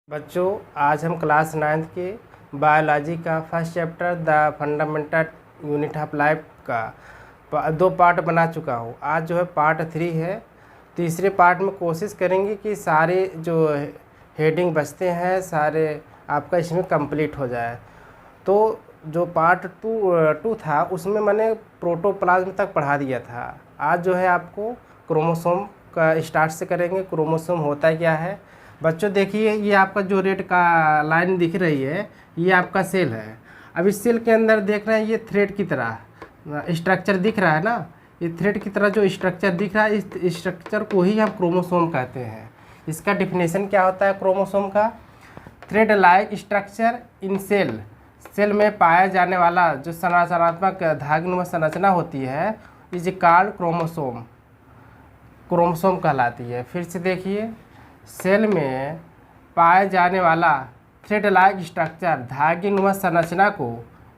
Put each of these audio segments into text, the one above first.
बच्चों, आज हम क्लास 9th के बायोलॉजी का first chapter the fundamental unit of life का 2 पार्ट बना चुका हूँ। आज जो है पार्ट 3 है। तीसरे पार्ट में कोशिश करेंगे कि सारे जो हेडिंग बचते हैं सारे आपका इसमें कंप्लीट हो जाए। तो जो पार्ट 2 था उसमें मैंने प्रोटोप्लाज्म तक पढ़ा दिया था। आज जो है आपको क्रोमोसोम का स्टार्ट से करेंगे। क्रोमोसोम होता क्या है बच्चों, देखिए ये आपका जो रेड का लाइन दिख रही है ये आपका सेल है। अब इस सेल के अंदर देख रहे हैं ये थ्रेड की तरह स्ट्रक्चर दिख रहा है ना, ये थ्रेड की तरह जो स्ट्रक्चर दिख रहा है इस स्ट्रक्चर को ही हम क्रोमोसोम कहते हैं। इसका डिफिनेशन क्या होता है क्रोमोसोम का? Thread like structure in cell, cell में पाया जाने वाला जो संरचनात्मक धागनुमा संरचना होती है इज कॉल्ड क्रोमोसोम, क्रोमोसोम कहलाती है। फिर से देखिए, सेल में पाए जाने वाला थ्रेड लाइक स्ट्रक्चर धागेनुमा संरचना को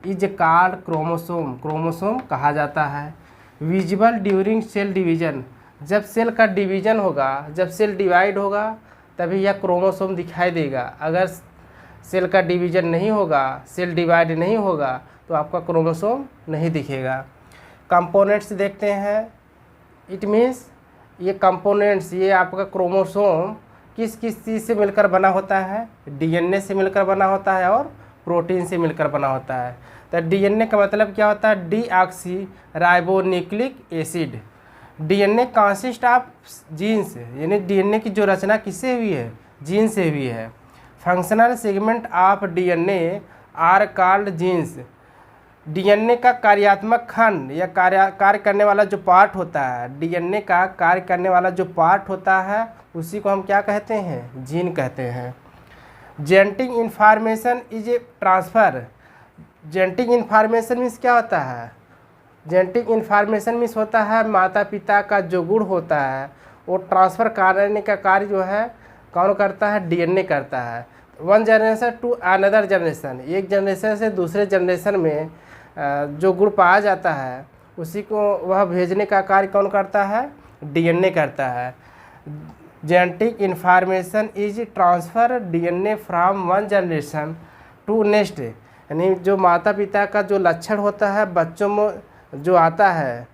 इज कॉल्ड क्रोमोसोम, क्रोमोसोम कहा जाता है। विजिबल ड्यूरिंग सेल डिवीजन, जब सेल का डिवीजन होगा, जब सेल डिवाइड होगा तभी यह क्रोमोसोम दिखाई देगा। अगर सेल का डिवीजन नहीं होगा, सेल डिवाइड नहीं होगा तो आपका क्रोमोसोम नहीं दिखेगा। कंपोनेंट्स देखते हैं। इट मीन्स ये कंपोनेंट्स, ये आपका क्रोमोसोम किस किस चीज़ से मिलकर बना होता है? डीएनए से मिलकर बना होता है और प्रोटीन से मिलकर बना होता है। तो डीएनए का मतलब क्या होता है? Deoxyribonucleic acid. DNA consist of genes, यानी डीएनए की जो रचना किससे हुई है? जीन से हुई है। Functional segment of DNA are called genes. DNA का कार्यात्मक खंड या कार्य करने वाला जो पार्ट होता है, डीएनए का कार्य करने वाला जो पार्ट होता है उसी को हम क्या कहते हैं? जीन कहते हैं। Genetic information is a transfer. Genetic information means क्या होता है? जेनेटिक इन्फॉर्मेशन मीन्स होता है माता पिता का जो गुण होता है वो ट्रांसफ़र करने का कार्य जो है कौन करता है? डीएनए करता है। One generation to another generation, एक जनरेशन से दूसरे जनरेशन में जो गुण पाया जाता है उसी को वह भेजने का कार्य कौन करता है? डीएनए करता है। Genetic information is transfer DNA from one generation to next, यानी जो माता पिता का जो लक्षण होता है बच्चों में जो आता है,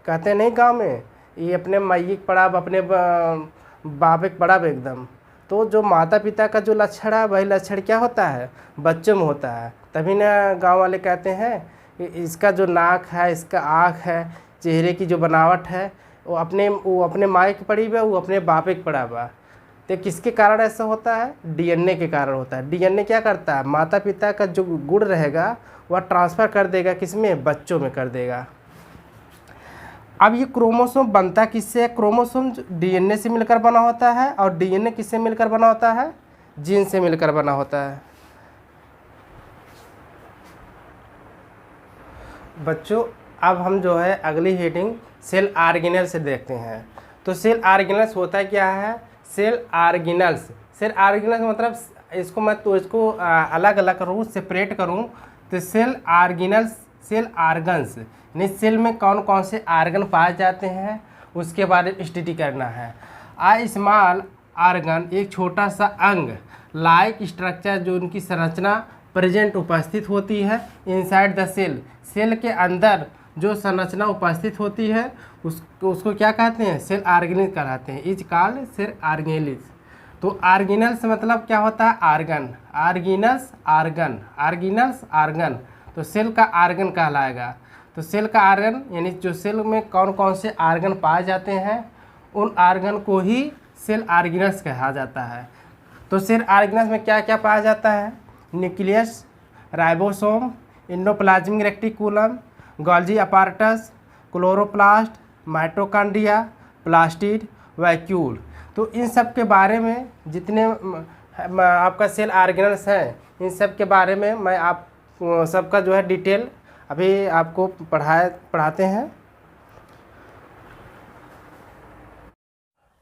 कहते नहीं गांव में ये अपने माई पड़ा अपने बाप पड़ा एकदम, तो जो माता पिता का जो लक्षण है वही लक्षण क्या होता है? बच्चों में होता है। तभी ना गांव वाले कहते हैं कि इसका जो नाक है, इसका आँख है, चेहरे की जो बनावट है वो अपने माँ की पड़ी हुआ, वो अपने बाप की पड़ा हुआ। तो किसके कारण ऐसा होता है? डीएनए के कारण होता है। डीएनए क्या करता है? माता पिता का जो गुण रहेगा वह ट्रांसफ़र कर देगा किसमें? बच्चों में कर देगा। अब ये क्रोमोसोम बनता किससे है? क्रोमोसोम डीएनए से मिलकर बना होता है और डीएनए किससे मिलकर बना होता है? जीन से मिलकर बना होता है। बच्चों, अब हम जो है अगली हेडिंग सेल ऑर्गेनेल से देखते हैं। तो सेल ऑर्गेनेल्स होता क्या है? सेल ऑर्गेनेल्स, सेल ऑर्गेनेल्स मतलब इसको मैं तो इसको अलग अलग करूँ, सेपरेट करूँ तो सेल ऑर्गेनेल्स, सेल आर्गन्स, यानी सेल में कौन कौन से आर्गन पाए जाते हैं उसके बारे में स्टडी करना है। आ स्मॉल आर्गन, एक छोटा सा अंग, लाइक स्ट्रक्चर, जो उनकी संरचना प्रेजेंट उपस्थित होती है इनसाइड द सेल, सेल के अंदर जो संरचना उपस्थित होती है उसको क्या कहते हैं? सेल ऑर्गेनेल कहलाते हैं। Is called cell organelles. तो ऑर्गेनेल्स मतलब क्या होता है? Organ. Organs organ, organelles organ, तो सेल का आर्गन कहलाएगा। तो सेल का आर्गन यानी जो सेल में कौन कौन से आर्गन पाए जाते हैं उन आर्गन को ही सेल ऑर्गेनल्स कहा जाता है। तो सेल ऑर्गेनल्स में क्या क्या पाया जाता है? Nucleus, ribosome, endoplasmic reticulum, Golgi apparatus, chloroplast, mitochondria, plastid, vacuole. तो इन सब के बारे में जितने आपका सेल ऑर्गेनल्स हैं इन सब के बारे में मैं आप सबका जो है डिटेल अभी आपको पढ़ाते हैं।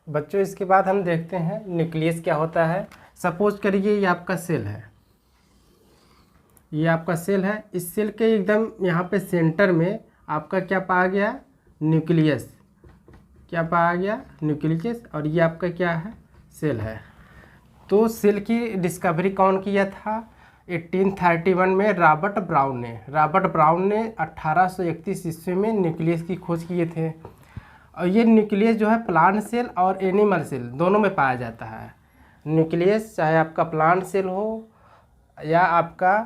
बच्चों, इसके बाद हम देखते हैं न्यूक्लियस क्या होता है। सपोज करिए ये आपका सेल है, ये आपका सेल है। इस सेल के एकदम यहाँ पे सेंटर में आपका क्या पाया गया? न्यूक्लियस। क्या पाया गया? न्यूक्लियस। और ये आपका क्या है? सेल है। तो सेल की डिस्कवरी कौन किया था? 1831 में रॉबर्ट ब्राउन ने 1831 ईस्वी में न्यूक्लियस की खोज किए थे। और ये न्यूक्लियस जो है प्लांट सेल और एनिमल सेल दोनों में पाया जाता है। न्यूक्लियस चाहे आपका प्लांट सेल हो या आपका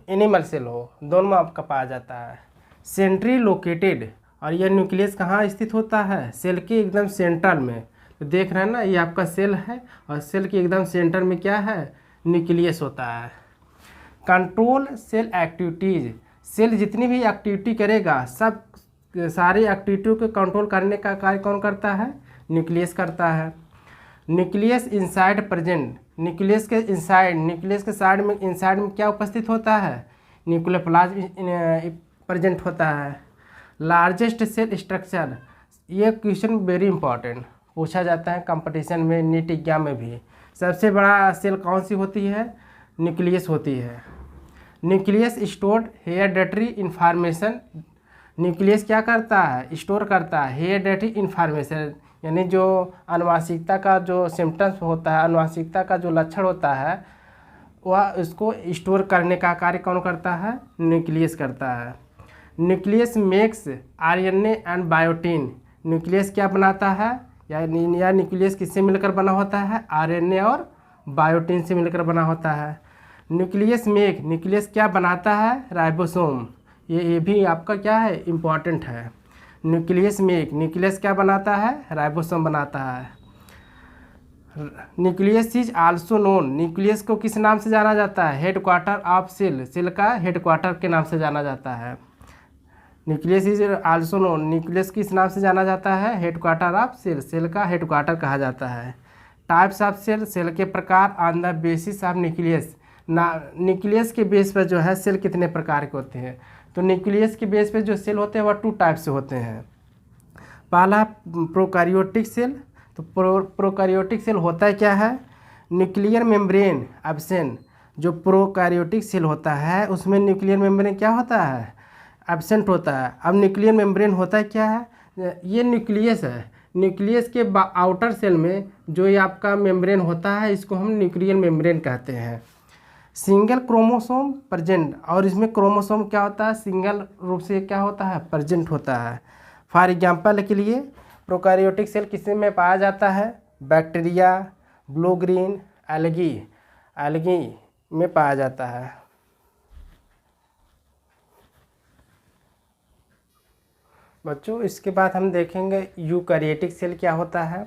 एनिमल सेल हो, दोनों में आपका पाया जाता है। सेंट्री लोकेटेड, और यह न्यूक्लियस कहाँ स्थित होता है? सेल के एकदम सेंटर में। तो देख रहे हैं ना, ये आपका सेल है और सेल के एकदम सेंटर में क्या है? न्यूक्लियस होता है। कंट्रोल सेल एक्टिविटीज़, सेल जितनी भी एक्टिविटी करेगा सब सारी एक्टिविटियों को कंट्रोल करने का कार्य कौन करता है? न्यूक्लियस करता है। न्यूक्लियस इनसाइड प्रेजेंट, न्यूक्लियस के साइड में क्या उपस्थित होता है? न्यूक्लियोप्लाज्म प्रेजेंट होता है। लार्जेस्ट सेल स्ट्रक्चर, ये क्वेश्चन वेरी इंपॉर्टेंट पूछा जाता है कंपटीशन में, नीट एग्जाम में भी। सबसे बड़ा सेल कौन सी होती है? न्यूक्लियस होती है। Nucleus stored hereditary information, nucleus क्या करता है? स्टोर करता है हेरिडेटरी इन्फॉर्मेशन, यानी जो आनुवांशिकता का जो सिम्टम्स होता है, आनुवांशिकता का जो लक्षण होता है, वह उसको स्टोर करने का कार्य कौन करता है? न्यूक्लियस करता है। Nucleus makes RNA and biotin, nucleus क्या बनाता है? या न्यूक्लियस किससे मिलकर बना होता है? आरएनए और बायोटीन से मिलकर बना होता है। न्यूक्लियस क्या बनाता है? राइबोसोम, ये भी आपका क्या है? इम्पॉर्टेंट है। न्यूक्लियस क्या बनाता है? राइबोसोम बनाता है। Nucleus is also known, nucleus को किस नाम से जाना जाता है? हेडक्वार्टर ऑफ सेल, सेल का हेडक्वार्टर के नाम से जाना जाता है। Nucleus is also known, nucleus किस नाम से जाना जाता है? हेडक्वार्टर ऑफ सेल, सेल का हेडक्वार्टर कहा जाता है। टाइप्स ऑफ सेल, सेल के प्रकार on the basis of nucleus, nucleus के बेस पर जो है सेल कितने प्रकार के होते हैं? तो न्यूक्लियस के बेस पे जो सेल होते हैं वह 2 टाइप से होते हैं। पहला प्रोकैरियोटिक सेल, तो प्रोकैरियोटिक सेल होता है क्या है? न्यूक्लियर मेम्ब्रेन एब्सेंट, जो प्रोकैरियोटिक सेल होता है उसमें न्यूक्लियर मेम्ब्रेन क्या होता है? एब्सेंट होता है। अब न्यूक्लियर मेम्ब्रेन होता है क्या है? ये न्यूक्लियस है, न्यूक्लियस के आउटर सेल में जो ये आपका मेम्ब्रेन होता है इसको हम न्यूक्लियर मेम्ब्रेन कहते हैं। सिंगल क्रोमोसोम प्रेजेंट, और इसमें क्रोमोसोम क्या होता है? सिंगल रूप से क्या होता है? प्रेजेंट होता है। फॉर एग्जांपल के लिए प्रोकैरियोटिक सेल किस में पाया जाता है? बैक्टीरिया, ब्लू ग्रीन एल्गी में पाया जाता है। बच्चों इसके बाद हम देखेंगे यूकैरियोटिक सेल क्या होता है।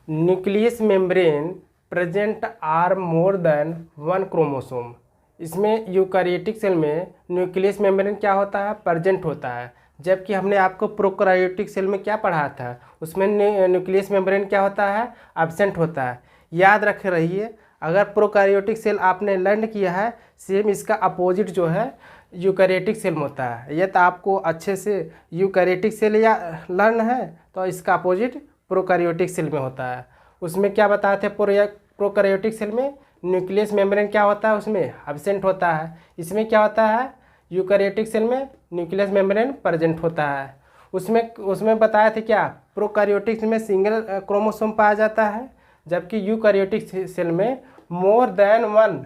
Nucleus membrane present are more than 1 chromosome, इसमें यूकैरियोटिक सेल में न्यूक्लियस मेम्ब्रेन क्या होता है? प्रेजेंट होता है। जबकि हमने आपको प्रोकैरियोटिक सेल में क्या पढ़ा था? उसमें न्यूक्लियस मेम्ब्रेन क्या होता है? एब्सेंट होता है। याद रख रहिए, अगर प्रोकैरियोटिक सेल आपने लर्न किया है, सेम इसका अपोजिट जो है यूकैरियोटिक सेल में होता है। यह तो आपको अच्छे से यूकैरियोटिक सेल या लर्न है, तो इसका अपोजिट प्रोकैरियोटिक सेल में होता है। उसमें क्या बताए थे? प्रोकैरियोटिक सेल में न्यूक्लियस मेम्ब्रेन क्या होता है? उसमें एब्सेंट होता है। इसमें क्या होता है? यूकैरियोटिक सेल में न्यूक्लियस मेम्ब्रेन प्रेजेंट होता है। उसमें बताया थे क्या? प्रोकैरियोटिक में सिंगल क्रोमोसोम पाया जाता है, जबकि यूकैरियोटिक सेल में मोर देन 1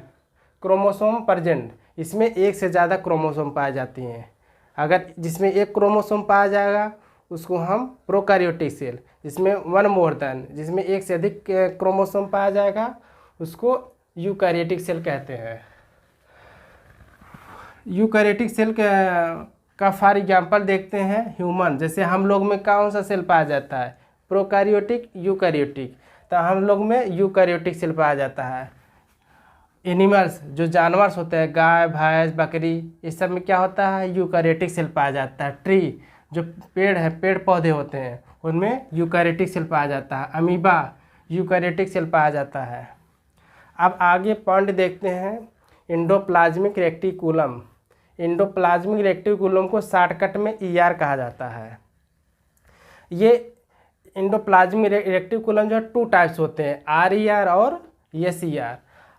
क्रोमोसोम प्रेजेंट, इसमें एक से ज़्यादा क्रोमोसोम पाए जाती हैं। अगर जिसमें एक क्रोमोसोम पाया जाएगा उसको हम प्रोकैरियोटिक सेल, जिसमें 1 मोर देन, जिसमें एक से अधिक क्रोमोसोम पाया जाएगा उसको यूकैरियोटिक सेल कहते हैं। यूकैरियोटिक सेल का फॉर एग्जांपल देखते हैं ह्यूमन, जैसे हम लोग में कौन सा सेल पाया जाता है? प्रोकैरियोटिक, यूकैरियोटिक, तो हम लोग में यूकैरियोटिक सेल पाया जाता है। एनिमल्स जो जानवर होते हैं, गाय भैंस बकरी, इस सब में क्या होता है? यूकैरियोटिक सेल पाया जाता है। ट्री जो पेड़ है, पेड़ पौधे होते हैं, उनमें यूकैरियोटिक सेल पाया जाता है। अमीबा यूकैरियोटिक सेल पाया जाता है। अब आगे पॉइंट देखते हैं एंडोप्लाज्मिक रेटिकुलम। एंडोप्लाज्मिक रेटिकुलम को शॉर्टकट में ER कहा जाता है। ये एंडोप्लाज्मिक रेटिकुलम जो 2 टाइप्स होते हैं, RER और SER।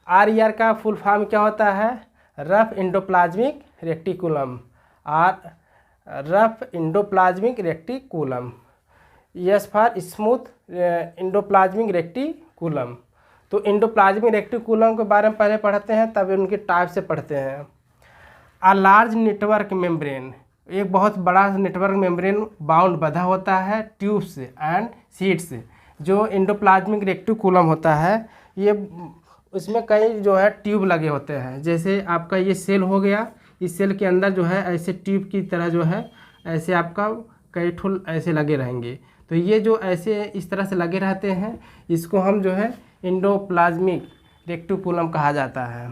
RER का फुल फॉर्म क्या होता है? Rough endoplasmic reticulum, rough endoplasmic reticulum. S for smooth endoplasmic reticulum. तो एंडोप्लाज्मिक रेक्टिकुलम के बारे में पहले पढ़ते हैं, तब उनके टाइप से पढ़ते हैं। अ लार्ज नेटवर्क मेम्ब्रेन, एक बहुत बड़ा नेटवर्क मेम्ब्रेन बाउंड बंधा होता है ट्यूब्स एंड सीड्स। जो एंडोप्लाज्मिक रेक्टिकुलम होता है ये, उसमें कई जो है ट्यूब लगे होते हैं। जैसे आपका ये सेल हो गया, इस सेल के अंदर जो है ऐसे ट्यूब की तरह जो है ऐसे आपका कई ठुल ऐसे लगे रहेंगे। तो ये जो ऐसे इस तरह से लगे रहते हैं, इसको हम जो है एंडोप्लाज्मिक रेक्टिकुलम कहा जाता है।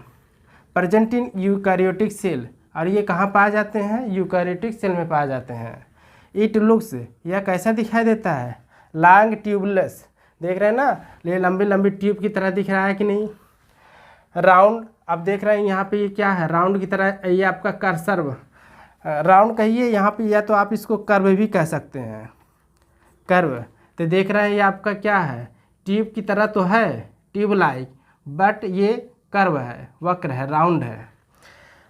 प्रेजेंट इन यूकैरियोटिक सेल, और ये कहाँ पाए जाते हैं? यूकैरियोटिक सेल में पाए जाते हैं। इट लुक्स, यह कैसा दिखाई देता है? लॉन्ग ट्यूबलेस, देख रहे हैं ना, ये लंबी लंबी ट्यूब की तरह दिख रहा है कि नहीं? राउंड, अब देख रहे हैं यहाँ पे ये क्या है? राउंड की तरह, ये आपका कर्सर राउंड कहिए यहाँ पे, या तो आप इसको कर्व भी कह सकते हैं, कर्व। तो देख रहे हैं ये आपका क्या है? ट्यूब की तरह तो है, ट्यूब लाइक, बट ये कर्व है, वक्र है, राउंड है।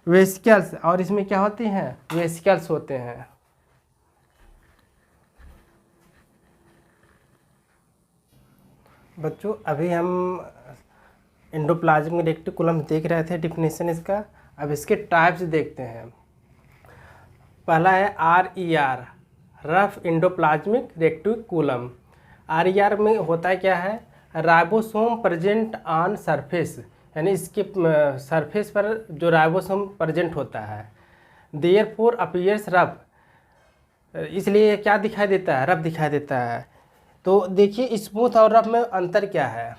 वेसिकल्स, और इसमें क्या होती हैं? वेसिकल्स होते हैं। बच्चों अभी हम एंडोप्लाज्मिक रेक्टिकुलम देख रहे थे, डिफिनेशन इसका। अब इसके टाइप्स देखते हैं। पहला है RER, rough endoplasmic reticulum. RER में होता है क्या है? राइबोसोम प्रेजेंट ऑन सरफेस, यानी इसके सरफेस पर जो राइबोसोम प्रेजेंट होता है। देयरफॉर अपीयर्स रफ, इसलिए क्या दिखाई देता है? रफ दिखाई देता है। तो देखिए स्मूथ और रफ में अंतर क्या है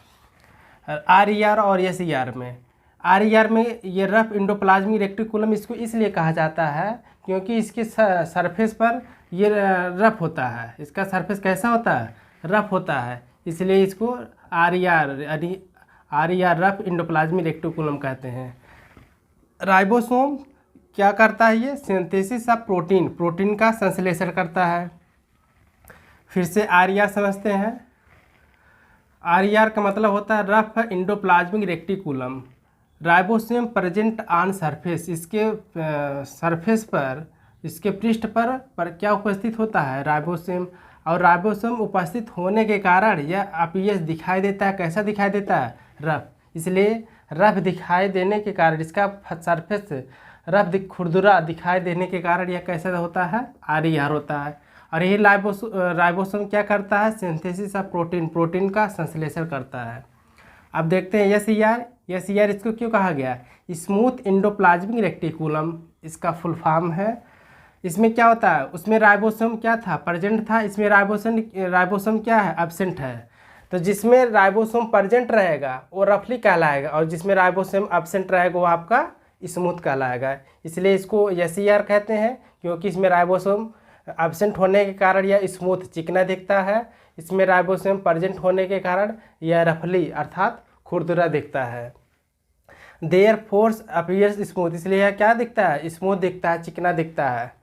RER और SER में? RER में ये रफ एंडोप्लाज्मिक रेक्टिकुलम, इसको इसलिए कहा जाता है क्योंकि इसके सरफेस पर ये रफ होता है। इसका सरफेस कैसा होता है? रफ होता है, इसलिए इसको RER रफ एंडोप्लाज्मिक रेक्टिकुलम कहते हैं। राइबोसोम क्या करता है? ये सिंथेसिस ऑफ प्रोटीन, प्रोटीन का संश्लेषण करता है। फिर से RER समझते हैं। RER का मतलब होता है rough endoplasmic reticulum, ribosome present on surface, इसके सरफेस पर, इसके पृष्ठ पर क्या उपस्थित होता है? राइबोसोम। और राइबोसोम उपस्थित होने के कारण यह अपीयर्स दिखाई देता है। कैसा दिखाई देता है? रफ। इसलिए रफ दिखाई देने के कारण, इसका सरफेस रफ खुरदुरा दिखाई देने के कारण यह कैसा होता है? RER होता है। और यही राइबोसोम क्या करता है? सिंथेसिस ऑफ प्रोटीन, प्रोटीन का संश्लेषण करता है। अब देखते हैं SER। SER इसको क्यों कहा गया? स्मूथ एंडोप्लाज्मिक रेक्टिकुलम, इसका फुल फॉर्म है। इसमें क्या होता है? उसमें राइबोसोम क्या था? प्रेजेंट था। इसमें राइबोसोम क्या है? एब्सेंट है। तो जिसमें राइबोसोम प्रेजेंट रहेगा वो रफली कहलाएगा, और जिसमें राइबोसोम एब्सेंट रहेगा वो आपका स्मूथ कहलाएगा। इसलिए इसको SER कहते हैं, क्योंकि इसमें राइबोसोम एब्सेंट होने के कारण यह स्मूथ चिकना दिखता है। इसमें राइबोसोम प्रेजेंट होने के कारण यह रफली अर्थात खुरदुरा दिखता है। देयर फोर्स अपीयर्स स्मूथ, इसलिए यह क्या दिखता है? स्मूथ दिखता है, चिकना दिखता है।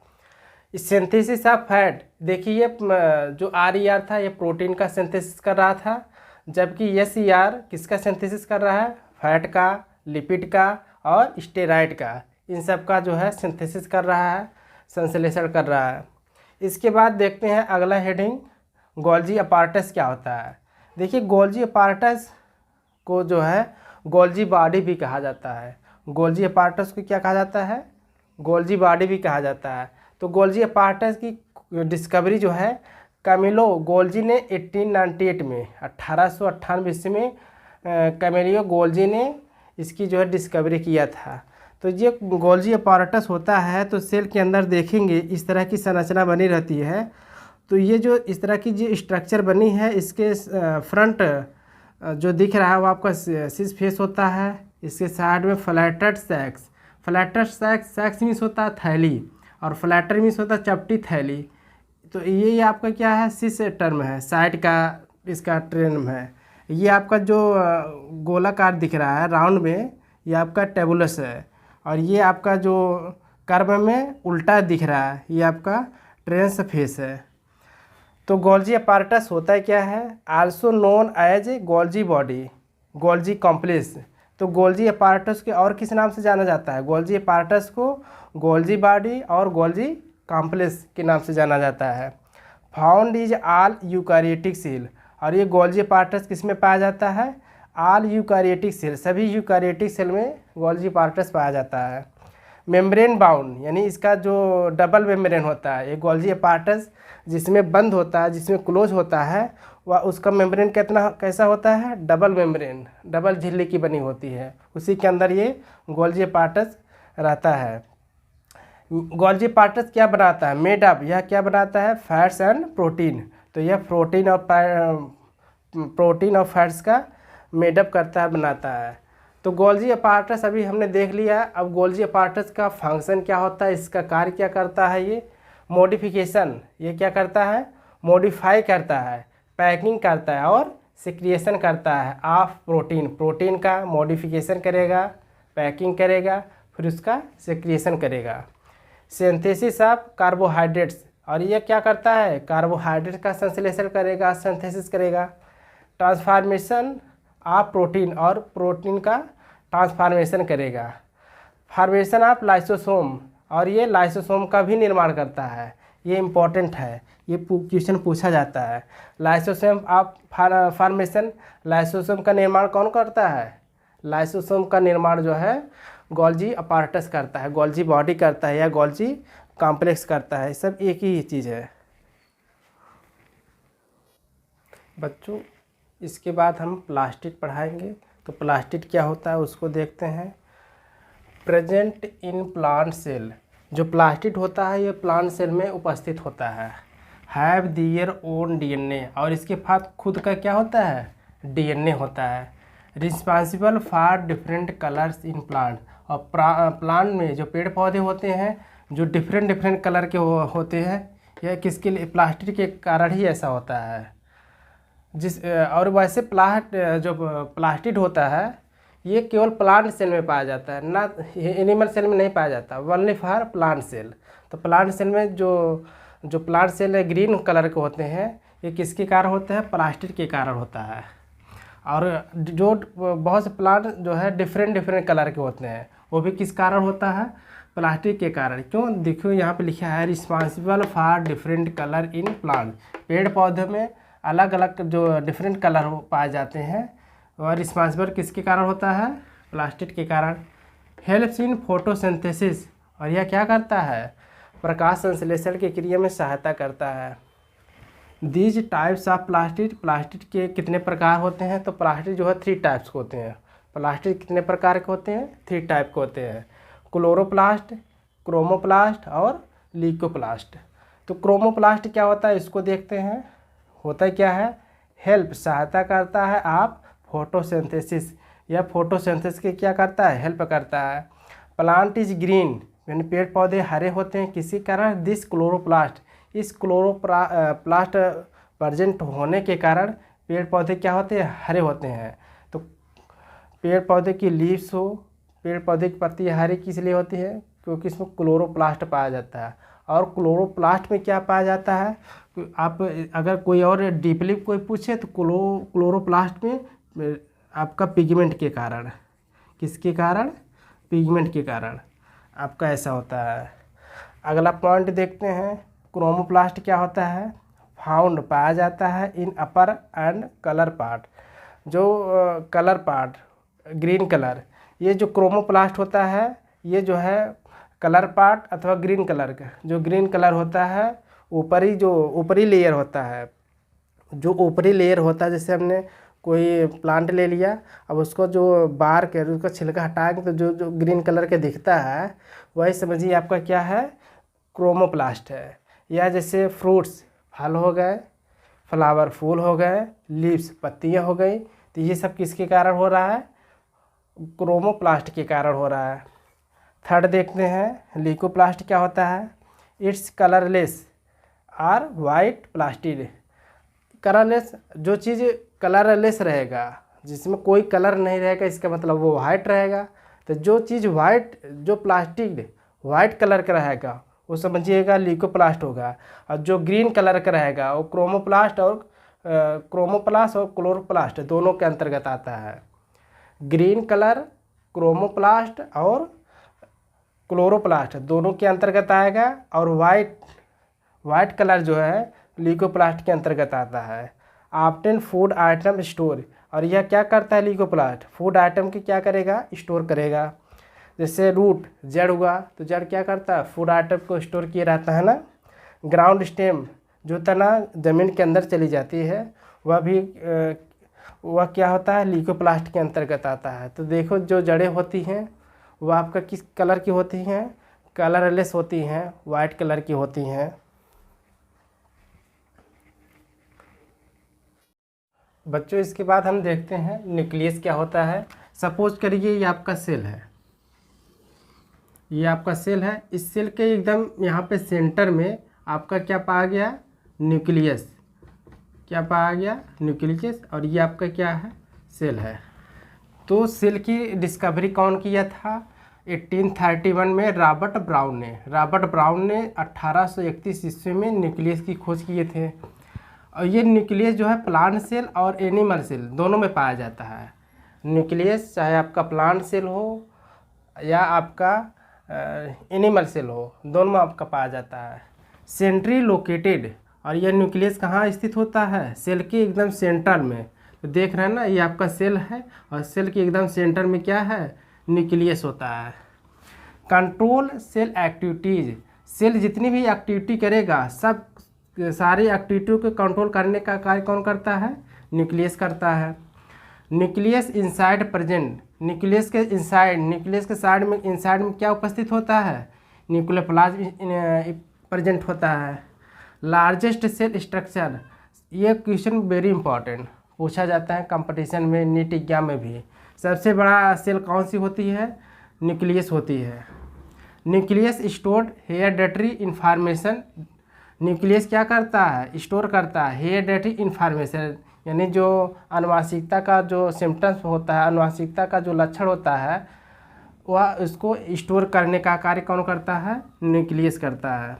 सिंथेसिस ऑफ फैट, देखिए ये जो RER था ये प्रोटीन का सिंथेसिस कर रहा था, जबकि SER किसका सिंथेसिस कर रहा है? फैट का, लिपिड का और स्टेरॉइड का, इन सब का जो है सिंथेसिस कर रहा है, संश्लेषण कर रहा है। इसके बाद देखते हैं अगला हेडिंग, गोल्जी अपार्टस क्या होता है। देखिए गोल्जी अपार्टस को जो है गोल्जी बॉडी भी कहा जाता है। गोल्जी अपार्टस को क्या कहा जाता है? गोल्जी बॉडी भी कहा जाता है। तो गोल्जी अपार्टस की डिस्कवरी जो है कैमिलो गोल्जी ने 1898 में 1898 ईस्वी में कैमिलो गोल्जी ने इसकी जो है डिस्कवरी किया था। तो ये गोल्जी अपार्टस होता है, तो सेल के अंदर देखेंगे इस तरह की संरचना बनी रहती है। तो ये जो इस तरह की जो स्ट्रक्चर बनी है, इसके फ्रंट जो दिख रहा है वो आपका सिस फेस होता है। इसके साइड में फ्लैटेड सैक्स, फ्लैटेड सैक्स मीन्स होता है थैली, और फ्लैटर मीन्स होता है चपटी थैली। तो ये आपका क्या है? सिस टर्म है, साइड का इसका टर्म है। ये आपका जो गोलाकार दिख रहा है राउंड में, ये आपका टेबुलस है, और ये आपका जो कर्व में उल्टा दिख रहा है ये आपका ट्रेंस फेस है। तो गोल्जी अपार्टस होता है क्या है? Also known as a Golgi body, Golgi complex. तो गोल्जी अपार्टस के और किस नाम से जाना जाता है? गोल्जी अपार्टस को गोल्जी बॉडी और गोल्जी कॉम्प्लेक्स के नाम से जाना जाता है। Found is all eukaryotic cell, और ये गोल्जी अपार्टस किस में पाया जाता है? ऑल यूकारियोटिक सेल, सभी यूकारियोटिक सेल में गोल्जी अपार्टस पाया जाता है। मेम्ब्रेन बाउंड यानी इसका जो डबल मेम्ब्रेन होता है, ये गोल्जी अपार्टस जिसमें बंद होता है, जिसमें क्लोज होता है, वह उसका मेम्ब्रेन कितना कैसा होता है, डबल मेम्ब्रेन, डबल झिल्ली की बनी होती है, उसी के अंदर ये गोल्जी अपार्टस रहता है। गोल्जी अपार्टस क्या बनाता है, मेड अप, यह क्या बनाता है, फैट्स एंड प्रोटीन। तो यह प्रोटीन और फैट्स का मेडअप करता है, बनाता है। तो गोल्जी अपार्टस अभी हमने देख लिया। अब गोल्जी अपार्टस का फंक्शन क्या होता है, इसका कार्य क्या करता है, ये मॉडिफिकेशन, ये क्या करता है, मॉडिफाई करता है, पैकिंग करता है और सिक्रिएशन करता है ऑफ प्रोटीन, प्रोटीन का मॉडिफिकेशन करेगा, पैकिंग करेगा, फिर उसका सिक्रिएशन करेगा। सिंथेसिस ऑफ कार्बोहाइड्रेट्स, और ये क्या करता है, कार्बोहाइड्रेट का संश्लेषण करेगा, सिंथेसिस करेगा। ट्रांसफॉर्मेशन ऑफ प्रोटीन, और प्रोटीन का ट्रांसफॉर्मेशन करेगा। फॉर्मेशन ऑफ लाइसोसोम, और ये लाइसोसोम का भी निर्माण करता है। ये इम्पोर्टेंट है, ये क्वेश्चन पूछा जाता है। लाइसोसोम ऑफ फॉर्मेशन, लाइसोसोम का निर्माण कौन करता है, लाइसोसोम का निर्माण जो है गोल्जी अपार्टस करता है, गोल्जी बॉडी करता है या गोल्जी कॉम्प्लेक्स करता है, सब एक ही चीज़ है बच्चों। इसके बाद हम प्लास्टिड पढ़ाएंगे। तो प्लास्टिड क्या होता है उसको देखते हैं। प्रेजेंट इन प्लांट सेल, जो प्लास्टिड होता है ये प्लांट सेल में उपस्थित होता है। हैव दियर ओन डीएनए, और इसके पास खुद का क्या होता है, डीएनए होता है। Responsible for different colours in plant, और प्लांट में जो पेड़ पौधे होते हैं जो डिफरेंट कलर के होते हैं, यह किसके लिए, प्लास्टिड के कारण ही ऐसा होता है। और वैसे जो प्लास्टिड होता है ये केवल प्लांट सेल में पाया जाता है, ना एनिमल सेल में नहीं पाया जाता, ओनली फॉर प्लांट सेल। तो प्लांट सेल में जो प्लांट सेल है ग्रीन कलर के होते हैं, ये किसके कारण होते हैं, प्लास्टिड के कारण होता है। और जो बहुत से प्लांट जो है डिफरेंट कलर के होते हैं, वो भी किस कारण होता है, प्लास्टिक के कारण। क्यों, देखो यहाँ पे लिखा है responsible for different colour in plant, पेड़ पौधे में अलग अलग जो डिफरेंट कलर पाए जाते हैं, और रिस्पॉन्सिबल किसके कारण होता है, प्लास्टिक के कारण। हेल्प्स इन फोटोसिंथेसिस, और यह क्या करता है, प्रकाश संश्लेषण की क्रिया में सहायता करता है। These types of plastid, plastid के कितने प्रकार होते हैं, तो प्लास्टिड जो है 3 टाइप्स के होते हैं। प्लास्टिड कितने प्रकार के होते हैं, 3 टाइप के होते हैं। क्लोरोप्लास्ट, क्रोमोप्लास्ट और ल्यूकोप्लास्ट। तो क्रोमोप्लास्ट क्या होता है इसको देखते हैं। होता क्या है, हेल्प, सहायता करता है आप फोटोसिंथेसिस, या फोटोसिंथेसिस के क्या करता है, हेल्प करता है। प्लांट इज ग्रीन, यानी पेड़ पौधे हरे होते हैं किसी कारण, दिस क्लोरोप्लास्ट, इस क्लोरोप्लास्ट प्रेजेंट होने के कारण पेड़ पौधे क्या होते हैं, हरे होते हैं। तो पेड़ पौधे की लीव्स हो, पेड़ पौधे की पत्ती हरी किस लिए होती है, क्योंकि इसमें क्लोरोप्लास्ट पाया जाता है। और क्लोरोप्लास्ट में क्या पाया जाता है, आप अगर कोई और डीपली कोई पूछे तो क्लोरोप्लास्ट में आपका पिगमेंट के कारण, किसके कारण, पिगमेंट के कारण आपका ऐसा होता है। अगला पॉइंट देखते हैं, क्रोमोप्लास्ट क्या होता है, फाउंड, पाया जाता है इन अपर एंड कलर पार्ट, जो कलर पार्ट ग्रीन कलर, ये जो क्रोमोप्लास्ट होता है ये जो है कलर पार्ट अथवा ग्रीन कलर का, जो ग्रीन कलर होता है ऊपरी लेयर होता है, जो ऊपरी लेयर होता है, जैसे हमने कोई प्लांट ले लिया, अब उसको जो बार्क है उसका छिलका हटाएंगे तो जो ग्रीन कलर के दिखता है वही समझिए आपका क्या है, क्रोमोप्लास्ट है। या जैसे फ्रूट्स, फल हो गए, फ्लावर फूल हो गए, लीव्स पत्तियां हो गई, तो ये सब किसके कारण हो रहा है, क्रोमोप्लास्ट के कारण हो रहा है। थर्ड देखते हैं, ल्यूकोप्लास्ट क्या होता है, it's colourless or white plastid. Colourless, जो चीज़ कलरलेस रहेगा, जिसमें कोई कलर नहीं रहेगा, इसका मतलब वो वाइट रहेगा। तो जो चीज़ वाइट, जो प्लास्टिक वाइट कलर का रहेगा वो समझिएगा ल्यूकोप्लास्ट होगा, और जो ग्रीन कलर का रहेगा वो क्रोमोप्लास्ट और क्लोरोप्लास्ट दोनों के अंतर्गत आता है। ग्रीन कलर क्रोमोप्लास्ट और क्लोरोप्लास्ट दोनों के अंतर्गत आएगा, और वाइट कलर जो है ल्यूकोप्लास्ट के अंतर्गत आता है। ऑब्टेन फूड आइटम स्टोर, और यह क्या करता है ल्यूकोप्लास्ट, फूड आइटम की क्या करेगा, स्टोर करेगा। जैसे रूट जड़ हुआ तो जड़ क्या करता है, फूड आइटम को स्टोर किए रहता है ना। ग्राउंड स्टेम जो तना ज़मीन के अंदर चली जाती है वह भी वह क्या होता है, ल्यूकोप्लास्ट के अंतर्गत आता है। तो देखो जो जड़ें होती हैं वह आपका किस कलर की होती हैं, कलरलेस होती हैं, वाइट कलर की होती हैं। बच्चों इसके बाद हम देखते हैं न्यूक्लियस क्या होता है। सपोज करिए ये आपका सेल है, ये आपका सेल है। इस सेल के एकदम यहाँ पे सेंटर में आपका क्या पाया गया, न्यूक्लियस। क्या पाया गया, न्यूक्लियस। और ये आपका क्या है, सेल है। तो सेल की डिस्कवरी कौन किया था, 1831 में रॉबर्ट ब्राउन ने। रॉबर्ट ब्राउन ने 1831 ईस्वी में न्यूक्लियस की खोज किए थे। और ये न्यूक्लियस जो है प्लांट सेल और एनिमल सेल दोनों में पाया जाता है। न्यूक्लियस चाहे आपका प्लांट सेल हो या आपका एनिमल सेल हो, दोनों में आपका पाया जाता है। सेंट्री लोकेटेड, और यह न्यूक्लियस कहाँ स्थित होता है, सेल के एकदम सेंटर में। तो देख रहे हैं ना, ये आपका सेल है और सेल के एकदम सेंटर में क्या है, न्यूक्लियस होता है। कंट्रोल सेल एक्टिविटीज़, सेल जितनी भी एक्टिविटी करेगा सब सारी एक्टिविटियों को कंट्रोल करने का कार्य कौन करता है, न्यूक्लियस करता है। न्यूक्लियस इनसाइड प्रेजेंट, न्यूक्लियस के इनसाइड, न्यूक्लियस के साइड में इनसाइड में क्या उपस्थित होता है, न्यूक्लियोप्लाज्म प्रेजेंट होता है। लार्जेस्ट सेल स्ट्रक्चर, ये क्वेश्चन वेरी इंपॉर्टेंट पूछा जाता है कंपटीशन में, नीट एग्जाम में भी। सबसे बड़ा सेल कौन सी होती है, न्यूक्लियस होती है। Nucleus stored hereditary information, nucleus क्या करता है, स्टोर करता है हेरिडेटरी इन्फॉर्मेशन, यानी जो आनुवांशिकता का जो सिम्टम्स होता है, आनुवांशिकता का जो लक्षण होता है वह उसको स्टोर करने का कार्य कौन करता है, न्यूक्लियस करता है।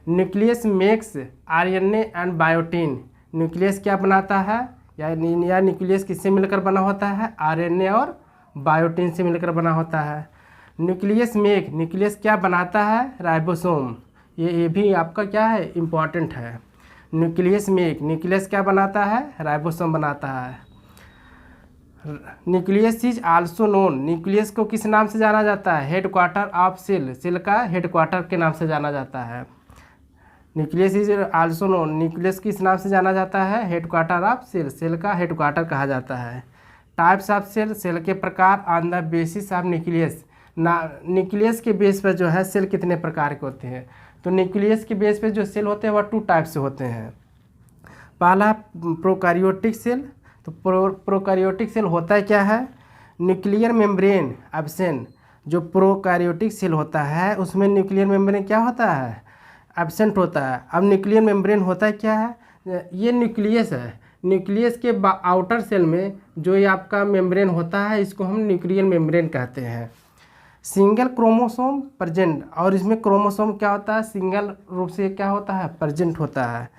Nucleus makes RNA and biotin, nucleus क्या बनाता है, या न्यूक्लियस किससे मिलकर बना होता है, आरएनए और बायोटीन से मिलकर बना होता है। न्यूक्लियस मेक, न्यूक्लियस क्या बनाता है, राइबोसोम, ये भी आपका क्या है, इम्पॉर्टेंट है। न्यूक्लियस मेक, न्यूक्लियस क्या बनाता है, राइबोसोम बनाता है। Nucleus is also known, nucleus को किस नाम से जाना जाता है, head quarter of cell, cell का हेड क्वार्टर के नाम से जाना जाता है। Nucleus is also known, nucleus किस नाम से जाना जाता है, head quarter of cell, cell का हेड क्वार्टर कहा जाता है। टाइप्स ऑफ सेल, सेल के प्रकार on the basis of nucleus, nucleus के बेस पर जो है सेल कितने प्रकार के होते हैं। तो न्यूक्लियस के बेस पे जो सेल होते हैं वह 2 टाइप से होते हैं। पहला प्रोकैरियोटिक सेल, तो प्रोकैरियोटिक सेल होता है क्या है, न्यूक्लियर मेम्ब्रेन एब्सेंट। जो प्रोकैरियोटिक सेल होता है उसमें न्यूक्लियर मेम्ब्रेन क्या होता है, एब्सेंट होता है। अब न्यूक्लियर मेम्ब्रेन होता क्या है, ये न्यूक्लियस है, न्यूक्लियस के आउटर सेल में जो ये आपका मेम्ब्रेन होता है इसको हम न्यूक्लियर मेम्ब्रेन कहते हैं। सिंगल क्रोमोसोम प्रेजेंट, और इसमें क्रोमोसोम क्या होता है, सिंगल रूप से क्या होता है, प्रेजेंट होता है।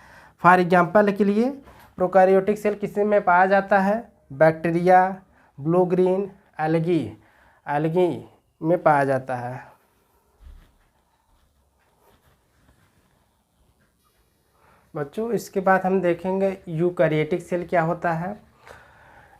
फॉर एग्जांपल के लिए प्रोकैरियोटिक सेल किसी में पाया जाता है, bacteria, blue green algae, algae में पाया जाता है। बच्चों इसके बाद हम देखेंगे यूकैरियोटिक सेल क्या होता है।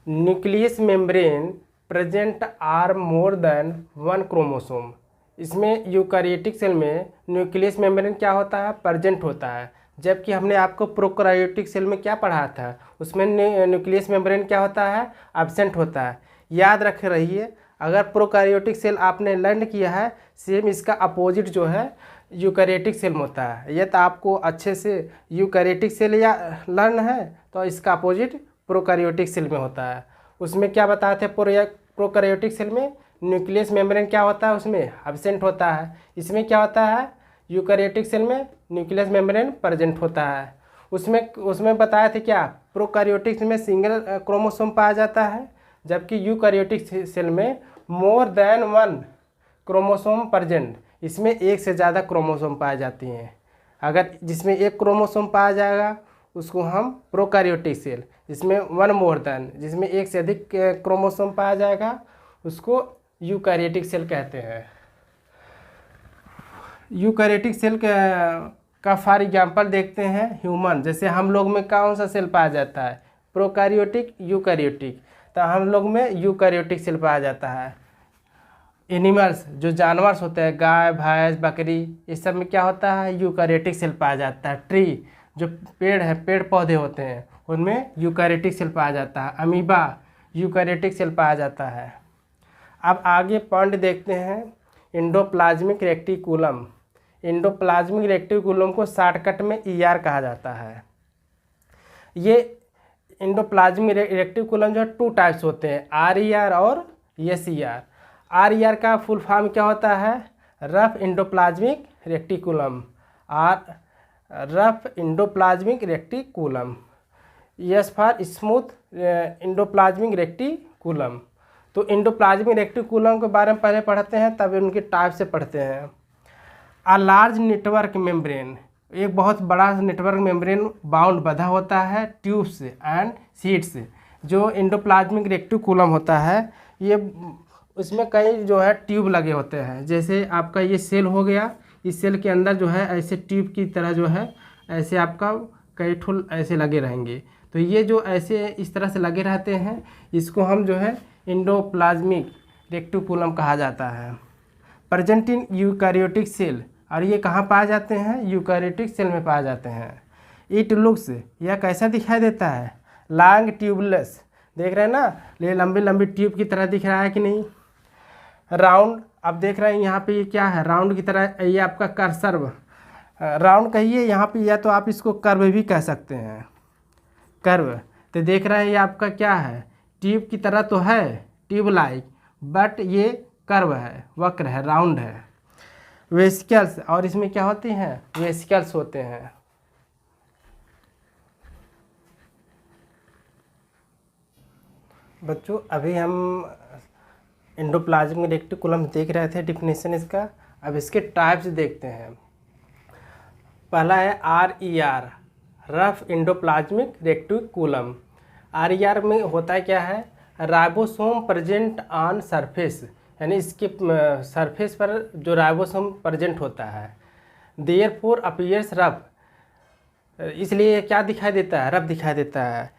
Nucleus membrane present are more than 1 chromosome, इसमें यूकैरियोटिक सेल में न्यूक्लियस मेम्ब्रेन क्या होता है, प्रेजेंट होता है। जबकि हमने आपको प्रोकैरियोटिक सेल में क्या पढ़ा था, उसमें न्यूक्लियस मेम्ब्रेन क्या होता है, एब्सेंट होता है। याद रख रहिए, अगर प्रोकैरियोटिक सेल आपने लर्न किया है, सेम इसका अपोजिट जो है यूकैरियोटिक सेल में होता है। यह तो आपको अच्छे से यूकैरियोटिक सेल या लर्न है, तो इसका अपोजिट प्रोकैरियोटिक सेल में होता है। उसमें क्या बताए थे, प्रोकैरियोटिक सेल में न्यूक्लियस मेम्ब्रेन क्या होता है, उसमें एब्सेंट होता है। इसमें क्या होता है, यूकैरियोटिक सेल में न्यूक्लियस मेम्ब्रेन प्रेजेंट होता है। उसमें बताया थे क्या, प्रोकैरियोटिक में सिंगल क्रोमोसोम पाया जाता है, जबकि यूकैरियोटिक सेल में मोर देन 1 क्रोमोसोम प्रेजेंट, इसमें एक से ज़्यादा क्रोमोसोम पाए जाती हैं। अगर जिसमें एक क्रोमोसोम पाया जाएगा उसको हम प्रोकैरियोटिक सेल, जिसमें 1 मोर देन, जिसमें एक से अधिक क्रोमोसोम पाया जाएगा उसको यूकैरियोटिक सेल कहते हैं। यूकैरियोटिक सेल का फॉर एग्जांपल देखते हैं ह्यूमन, जैसे हम लोग में कौन सा सेल पाया जाता है, प्रोकैरियोटिक, यूकैरियोटिक। तो हम लोग में यूकैरियोटिक सेल पाया जाता है। एनिमल्स जो जानवर होते हैं, गाय भैंस बकरी, इस सब में क्या होता है, यूकैरियोटिक सेल पाया जाता है। ट्री जो पेड़ है, पेड़ पौधे होते हैं, उनमें यूकैरियोटिक सेल पाया जाता है। अमीबा यूकैरियोटिक सेल पाया जाता है। अब आगे पॉइंट देखते हैं, एंडोप्लाज्मिक रेक्टिकुलम। एंडोप्लाज्मिक रेक्टिकुलम को शॉर्टकट में ER कहा जाता है। ये एंडोप्लाज्मिक रेक्टिकुलम जो है 2 टाइप्स होते हैं, RER और SER। RER का फुल फॉर्म क्या होता है, rough endoplasmic reticulum. Rough endoplasmic reticulum. S for smooth endoplasmic reticulum. तो एंडोप्लाज्मिक रेक्टिकुलम के बारे में पहले पढ़ते हैं, तब उनके टाइप से पढ़ते हैं। अ लार्ज नेटवर्क मेम्ब्रेन, एक बहुत बड़ा नेटवर्क मेम्ब्रेन बाउंड बंधा होता है ट्यूब्स एंड सीड्स। जो एंडोप्लाज्मिक रेक्टिकुलम होता है, ये उसमें कई जो है ट्यूब लगे होते हैं। जैसे आपका ये सेल हो गया, इस सेल के अंदर जो है ऐसे ट्यूब की तरह जो है ऐसे आपका कई ठुल ऐसे लगे रहेंगे। तो ये जो ऐसे इस तरह से लगे रहते हैं, इसको हम जो है एंडोप्लाज्मिक रेक्टिकुलम कहा जाता है। प्रेजेंट इन यूकैरियोटिक सेल, और ये कहाँ पाए जाते हैं, यूकैरियोटिक सेल में पाए जाते हैं। इट लुक्स, यह कैसा दिखाई देता है, लॉन्ग ट्यूबलेस, देख रहे हैं ना, ये लंबी लंबी ट्यूब की तरह दिख रहा है कि नहीं। राउंड, अब देख रहे हैं यहाँ पे ये क्या है, राउंड की तरह, ये आपका कर्सर राउंड कहिए यहाँ पे, या तो आप इसको कर्व भी कह सकते हैं, कर्व। तो देख रहे हैं ये आपका क्या है, ट्यूब की तरह तो है, ट्यूब लाइक, बट ये कर्व है, वक्र है, राउंड है। वेसिकल्स, और इसमें क्या होती हैं, वेसिकल्स होते हैं। बच्चों अभी हम एंडोप्लाज्मिक रेक्टिकुलम देख रहे थे, डिफिनेशन इसका। अब इसके टाइप्स देखते हैं। पहला है RER, rough endoplasmic reticulum. RER में होता है क्या है, राइबोसोम प्रेजेंट ऑन सरफेस, यानी इसके सरफेस पर जो राइबोसोम प्रेजेंट होता है। देयरफॉर अपीयर्स रफ, इसलिए क्या दिखाई देता है, रफ दिखाई देता है।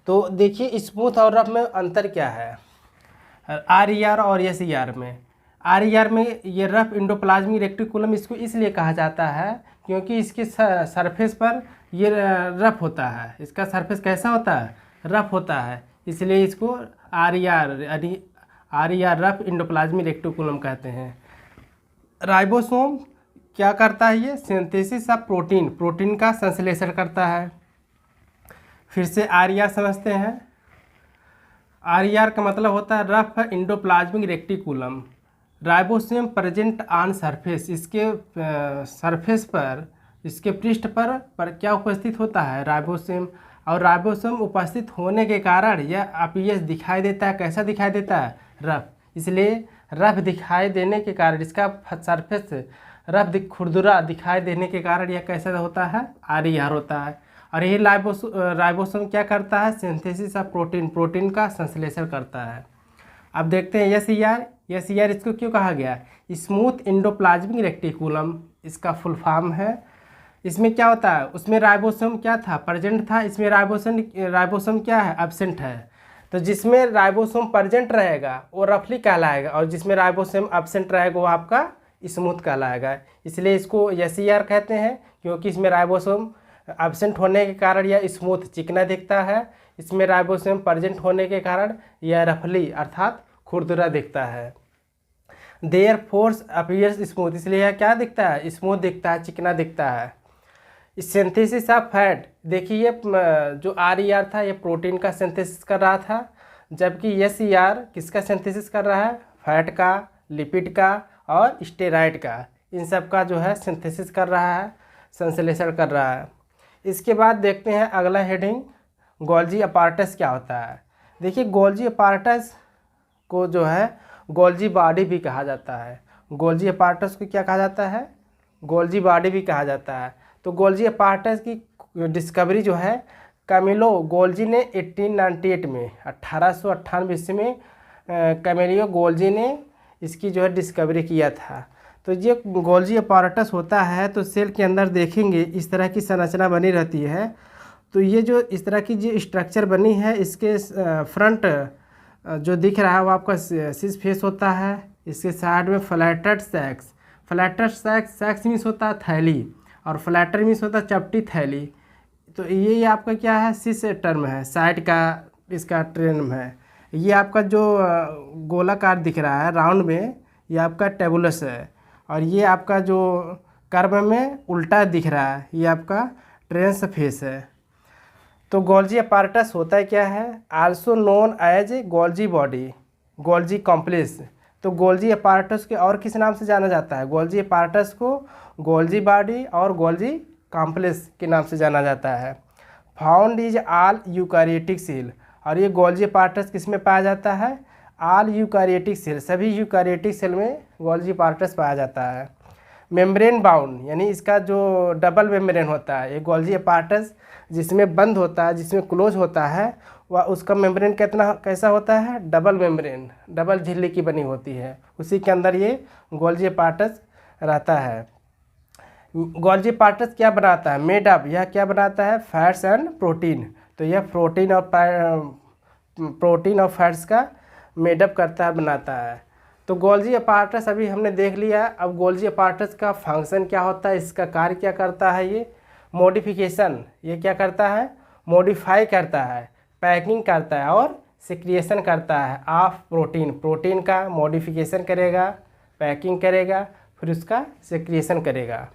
तो देखिए स्मूथ और रफ में अंतर क्या है, RER और SER में। RER में ये रफ एंडोप्लाज्मिक रेक्टिकुलम इसको इसलिए कहा जाता है क्योंकि इसके सरफेस पर ये रफ होता है। इसका सरफेस कैसा होता है, रफ होता है, इसलिए इसको RER रफ एंडोप्लाज्मिक रेक्टिकुलम कहते हैं। राइबोसोम क्या करता है, ये सिंथेसिस ऑफ प्रोटीन, प्रोटीन का संश्लेषण करता है। फिर से RER समझते हैं। RER का मतलब होता है rough endoplasmic reticulum, ribosome present on surface, इसके सरफेस पर, इसके पृष्ठ पर क्या उपस्थित होता है, राइबोसोम। और राइबोसोम उपस्थित होने के कारण यह अपीयर्स दिखाई देता है, कैसा दिखाई देता है, रफ। इसलिए रफ दिखाई देने के कारण, इसका सरफेस रफ खुरदुरा दिखाई देने के कारण यह कैसा होता है, RER होता है। और यही राइबोसोम क्या करता है, सिंथेसिस ऑफ प्रोटीन, प्रोटीन का संश्लेषण करता है। अब देखते हैं SER। SER इसको क्यों कहा गया, स्मूथ एंडोप्लाज्मिक रेक्टिकुलम, इसका फुल फॉर्म है। इसमें क्या होता है, उसमें राइबोसोम क्या था, प्रेजेंट था, इसमें राइबोसोम क्या है, एब्सेंट है। तो जिसमें राइबोसोम प्रेजेंट रहेगा वो रफली कहलाएगा, और जिसमें राइबोसोम एब्सेंट रहेगा वो आपका स्मूथ कहलाएगा। इसलिए इसको SER कहते हैं, क्योंकि इसमें राइबोसोम एब्सेंट होने के कारण यह स्मूथ चिकना दिखता है, इसमें राइबोसोम प्रेजेंट होने के कारण यह रफली अर्थात खुरदुरा दिखता है। देयर फोर्स अपीयर्स स्मूथ, इसलिए यह क्या दिखता है, स्मूथ दिखता है, चिकना दिखता है। सिंथेसिस ऑफ फैट, देखिए ये जो RER था ये प्रोटीन का सिंथेसिस कर रहा था, जबकि SER किसका सिंथेसिस कर रहा है, फैट का, लिपिड का और स्टेरॉइड का, इन सब का जो है सिंथेसिस कर रहा है, संश्लेषण कर रहा है। इसके बाद देखते हैं अगला हेडिंग, गोल्जी अपार्टस क्या होता है। देखिए गोल्जी अपार्टस को जो है गोल्जी बॉडी भी कहा जाता है। गोल्जी अपार्टस को क्या कहा जाता है, गोल्जी बॉडी भी कहा जाता है। तो गोल्जी अपार्टस की डिस्कवरी जो है कैमिलो गोल्जी ने 1898 में 1898 में कैमिलो गोल्जी ने इसकी जो है डिस्कवरी किया था। तो ये गोल्जी अपार्टस होता है, तो सेल के अंदर देखेंगे इस तरह की संरचना बनी रहती है। तो ये जो इस तरह की जो स्ट्रक्चर बनी है, इसके फ्रंट जो दिख रहा है वो आपका सिस फेस होता है। इसके साइड में फ्लैटेड सैक्स, फ्लैटेड सैक्स मीन्स होता है थैली, और फ्लैटर मीन्स होता है चपटी थैली। तो ये आपका क्या है, सिस टर्म है, साइड का इसका टर्म है। ये आपका जो गोलाकार दिख रहा है राउंड में, ये आपका टेबुलस है, और ये आपका जो कर्व में उल्टा दिख रहा है ये आपका ट्रेंस फेस है। तो गोल्जी अपार्टस होता है क्या है, also known as a Golgi body, Golgi complex. तो गोल्जी अपार्टस के और किस नाम से जाना जाता है, गोल्जी अपार्टस को गोल्जी बॉडी और गोल्जी कॉम्प्लेक्स के नाम से जाना जाता है। Found is all eukaryotic cell, और ये गोल्जी अपार्टस किस में पाया जाता है, ऑल यूकारियोटिक सेल, सभी यूकारियोटिक सेल में गोल्जी अपार्टस पाया जाता है। मेम्ब्रेन बाउंड, यानी इसका जो डबल मेम्ब्रेन होता है, ये गोल्जी अपार्टस जिसमें बंद होता है, जिसमें क्लोज होता है, वह उसका मेम्ब्रेन कितना कैसा होता है, डबल मेम्ब्रेन, डबल झिल्ली की बनी होती है, उसी के अंदर ये गोल्जी अपार्टस रहता है। गोल्जी अपार्टस क्या बनाता है, मेड अप, यह क्या बनाता है, फैट्स एंड प्रोटीन। तो यह प्रोटीन और फैट्स का मेडअप करता है, बनाता है। तो गोल्जी अपार्टस अभी हमने देख लिया। अब गोल्जी अपार्टस का फंक्शन क्या होता है, इसका कार्य क्या करता है, ये मॉडिफिकेशन, ये क्या करता है, मॉडिफाई करता है, पैकिंग करता है और सिक्रिएशन करता है ऑफ प्रोटीन, प्रोटीन का मॉडिफिकेशन करेगा, पैकिंग करेगा, फिर उसका सिक्रिएशन करेगा।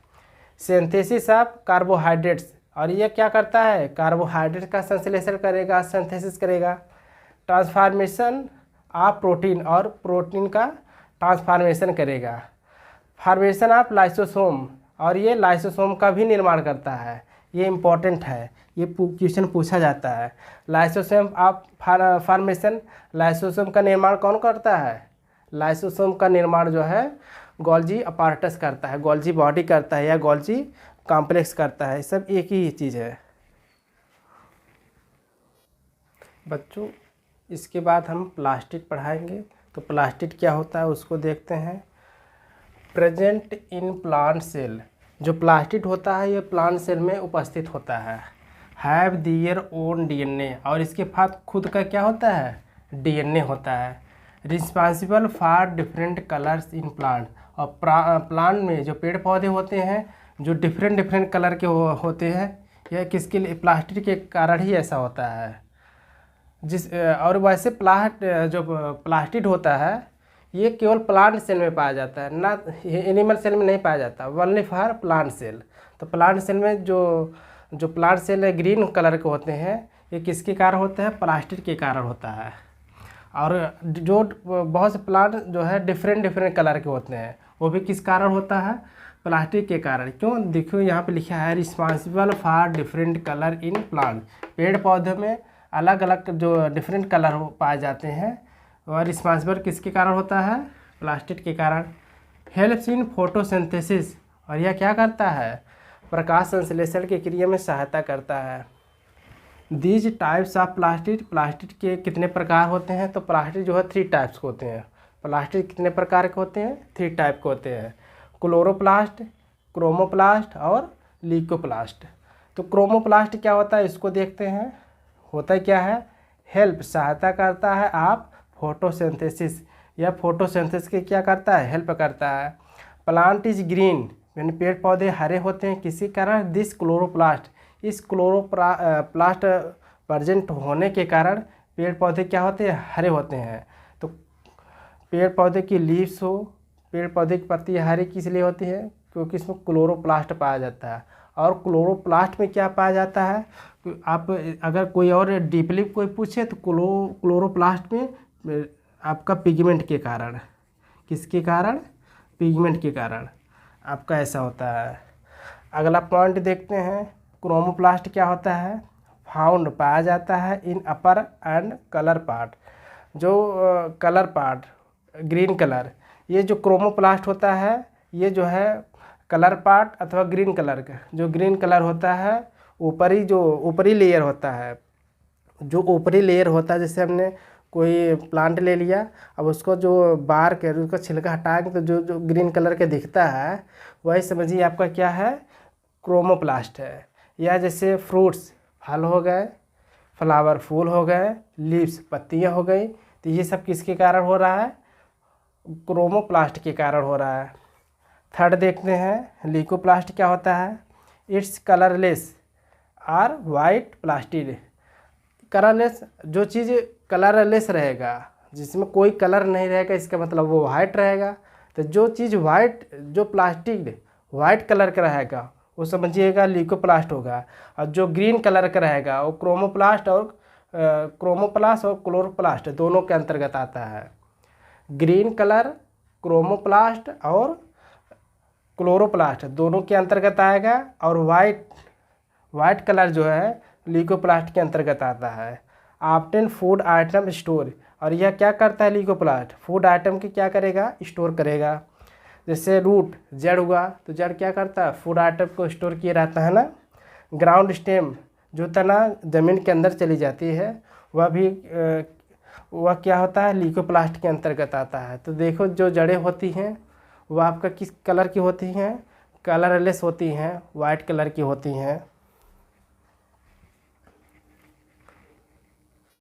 सिंथेसिस ऑफ कार्बोहाइड्रेट्स, और ये क्या करता है, कार्बोहाइड्रेट का संश्लेषण करेगा, सिंथेसिस करेगा। ट्रांसफॉर्मेशन ऑफ प्रोटीन, और प्रोटीन का ट्रांसफॉर्मेशन करेगा। फॉर्मेशन ऑफ लाइसोसोम, और ये लाइसोसोम का भी निर्माण करता है, ये इम्पोर्टेंट है, ये क्वेश्चन पूछा जाता है। लाइसोसोम ऑफ फॉर्मेशन, लाइसोसोम का निर्माण कौन करता है, लाइसोसोम का निर्माण जो है गोल्जी अपार्टस करता है, गोल्जी बॉडी करता है या गोल्जी कॉम्प्लेक्स करता है, सब एक ही चीज़ है बच्चों। इसके बाद हम प्लास्टिड पढ़ाएंगे। तो प्लास्टिड क्या होता है उसको देखते हैं। प्रेजेंट इन प्लांट सेल, जो प्लास्टिड होता है ये प्लांट सेल में उपस्थित होता है। हैव दियर ओन डीएनए, और इसके पास खुद का क्या होता है, डीएनए होता है। Responsible for different colours in plant, और प्लांट में जो पेड़ पौधे होते हैं जो डिफरेंट कलर के होते हैं, यह किसके लिए, प्लास्टिड के कारण ही ऐसा होता है। और वैसे जो प्लास्टिड होता है ये केवल प्लांट सेल में पाया जाता है, ना एनिमल सेल में नहीं पाया जाता, ओनली फॉर प्लांट सेल। तो प्लांट सेल में जो प्लांट सेल है ग्रीन कलर के होते हैं, ये किसके कारण होता है, प्लास्टिड के कारण होता है। और जो बहुत से प्लांट जो है डिफरेंट कलर के होते हैं, वो भी किस कारण होता है, प्लास्टिक के कारण। क्यों, देखो यहाँ पे लिखा है responsible for different colour in plant, पेड़ पौधे में अलग अलग जो डिफरेंट कलर पाए जाते हैं, और रिस्पॉन्सिबल किसके कारण होता है, प्लास्टिक के कारण। हेल्प्स इन फोटोसिंथेसिस, और यह क्या करता है, प्रकाश संश्लेषण की क्रिया में सहायता करता है। These types of plastid, plastid के कितने प्रकार होते हैं, तो प्लास्टिड जो है 3 टाइप्स के होते हैं। प्लास्टिड कितने प्रकार के होते हैं, 3 टाइप के होते हैं। क्लोरोप्लास्ट, क्रोमोप्लास्ट और ल्यूकोप्लास्ट। तो क्रोमोप्लास्ट क्या होता है इसको देखते हैं। होता क्या है, हेल्प, सहायता करता है आप फोटोसिंथेसिस, या फोटोसिंथेसिस के क्या करता है, हेल्प करता है। प्लांट इज ग्रीन, यानी पेड़ पौधे हरे होते हैं किसी कारण, दिस क्लोरोप्लास्ट, इस क्लोरोप्लास्ट प्रेजेंट होने के कारण पेड़ पौधे क्या होते हैं, हरे होते हैं। तो पेड़ पौधे की लीव्स हो, पेड़ पौधे की पत्ती हरी किस लिए होती है, क्योंकि इसमें क्लोरोप्लास्ट पाया जाता है। और क्लोरोप्लास्ट में क्या पाया जाता है, आप अगर कोई और डीपली कोई पूछे तो क्लोरोप्लास्ट में आपका पिगमेंट के कारण, किसके कारण, पिगमेंट के कारण आपका ऐसा होता है। अगला पॉइंट देखते हैं, क्रोमोप्लास्ट क्या होता है, फाउंड, पाया जाता है इन अपर एंड कलर पार्ट, जो कलर पार्ट ग्रीन कलर, ये जो क्रोमोप्लास्ट होता है ये जो है कलर पार्ट अथवा ग्रीन कलर का, जो ग्रीन कलर होता है ऊपरी लेयर होता है, जो ऊपरी लेयर होता है, जैसे हमने कोई प्लांट ले लिया, अब उसको जो बार्क है उसका छिलका हटाएंगे तो जो ग्रीन कलर के दिखता है वही समझिए आपका क्या है, क्रोमोप्लास्ट है। या जैसे फ्रूट्स, फल हो गए, फ्लावर फूल हो गए, लीव्स पत्तियां हो गई, तो ये सब किसके कारण हो रहा है? क्रोमोप्लास्ट के कारण हो रहा है। थर्ड देखते हैं ल्यूकोप्लास्ट क्या होता है। It's colourless or white plastid. Colourless, जो चीज़ कलरलेस रहेगा, जिसमें कोई कलर नहीं रहेगा, इसका मतलब वो वाइट रहेगा। तो जो चीज़ वाइट, जो प्लास्टिक वाइट कलर का रहेगा वो समझिएगा ल्यूकोप्लास्ट होगा। और जो ग्रीन कलर का रहेगा वो क्रोमोप्लास्ट और क्लोरोप्लास्ट दोनों के अंतर्गत आता है। ग्रीन कलर क्रोमोप्लास्ट और क्लोरोप्लास्ट दोनों के अंतर्गत आएगा, और वाइट कलर जो है ल्यूकोप्लास्ट के अंतर्गत आता है। ऑब्टेन फूड आइटम स्टोर, और यह क्या करता है ल्यूकोप्लास्ट? फूड आइटम की क्या करेगा? स्टोर करेगा। जैसे रूट, जड़ हुआ, तो जड़ क्या करता है? फूड आइटम को स्टोर किए रहता है ना। ग्राउंड स्टेम, जो तना ज़मीन के अंदर चली जाती है, वह क्या होता है? ल्यूकोप्लास्ट के अंतर्गत आता है। तो देखो जो जड़ें होती हैं वह आपका किस कलर की होती हैं? कलरलेस होती हैं, वाइट कलर की होती हैं।